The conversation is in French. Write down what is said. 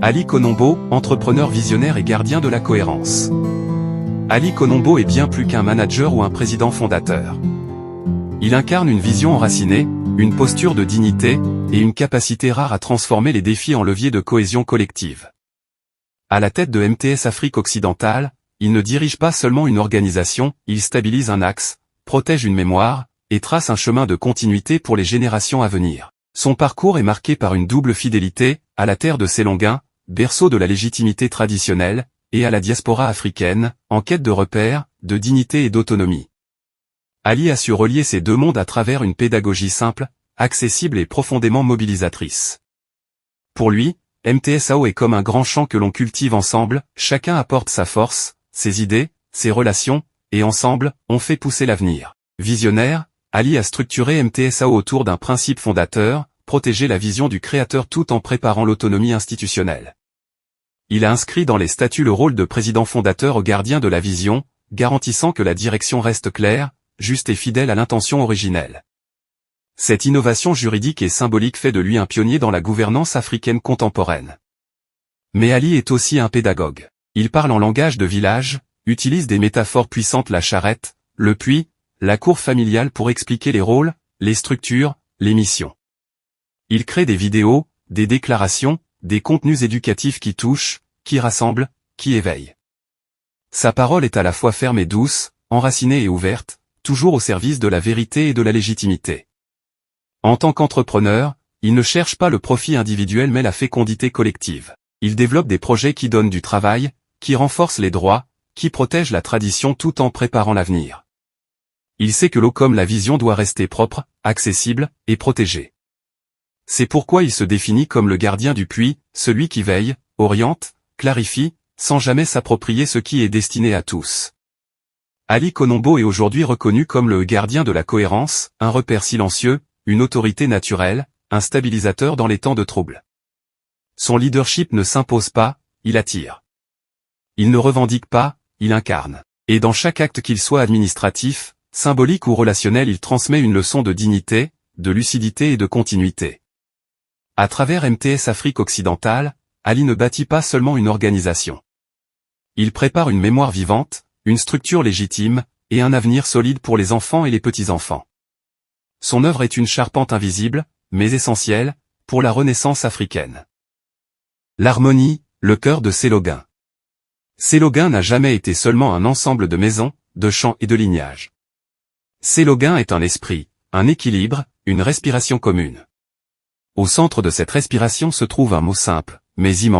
Ali Konombo, entrepreneur visionnaire et gardien de la cohérence. Ali Konombo est bien plus qu'un manager ou un président fondateur. Il incarne une vision enracinée, une posture de dignité, et une capacité rare à transformer les défis en levier de cohésion collective. À la tête de MTS Afrique occidentale, il ne dirige pas seulement une organisation, il stabilise un axe, protège une mémoire, et trace un chemin de continuité pour les générations à venir. Son parcours est marqué par une double fidélité, à la terre de Sélonguin, berceau de la légitimité traditionnelle, et à la diaspora africaine, en quête de repères, de dignité et d'autonomie. Ali a su relier ces deux mondes à travers une pédagogie simple, accessible et profondément mobilisatrice. Pour lui, MTSAO est comme un grand champ que l'on cultive ensemble, chacun apporte sa force, ses idées, ses relations, et ensemble, on fait pousser l'avenir. Visionnaire, Ali a structuré MTSAO autour d'un principe fondateur, protéger la vision du créateur tout en préparant l'autonomie institutionnelle. Il a inscrit dans les statuts le rôle de président fondateur au gardien de la vision, garantissant que la direction reste claire, juste et fidèle à l'intention originelle. Cette innovation juridique et symbolique fait de lui un pionnier dans la gouvernance africaine contemporaine. Mais Ali est aussi un pédagogue. Il parle en langage de village, utilise des métaphores puissantes, la charrette, le puits, la cour familiale pour expliquer les rôles, les structures, les missions. Il crée des vidéos, des déclarations, des contenus éducatifs qui touchent, qui rassemblent, qui éveillent. Sa parole est à la fois ferme et douce, enracinée et ouverte, toujours au service de la vérité et de la légitimité. En tant qu'entrepreneur, il ne cherche pas le profit individuel mais la fécondité collective. Il développe des projets qui donnent du travail, qui renforcent les droits, qui protègent la tradition tout en préparant l'avenir. Il sait que l'eau comme la vision doit rester propre, accessible et protégée. C'est pourquoi il se définit comme le gardien du puits, celui qui veille, oriente, clarifie, sans jamais s'approprier ce qui est destiné à tous. Ali Konombo est aujourd'hui reconnu comme le gardien de la cohérence, un repère silencieux, une autorité naturelle, un stabilisateur dans les temps de trouble. Son leadership ne s'impose pas, il attire. Il ne revendique pas, il incarne. Et dans chaque acte qu'il soit administratif, symbolique ou relationnel, il transmet une leçon de dignité, de lucidité et de continuité. À travers MTS Afrique occidentale, Ali ne bâtit pas seulement une organisation. Il prépare une mémoire vivante, une structure légitime, et un avenir solide pour les enfants et les petits-enfants. Son œuvre est une charpente invisible, mais essentielle, pour la renaissance africaine. L'harmonie, le cœur de Sélonguin. Sélonguin n'a jamais été seulement un ensemble de maisons, de champs et de lignages. Sélonguin est un esprit, un équilibre, une respiration commune. Au centre de cette respiration se trouve un mot simple, mais immense,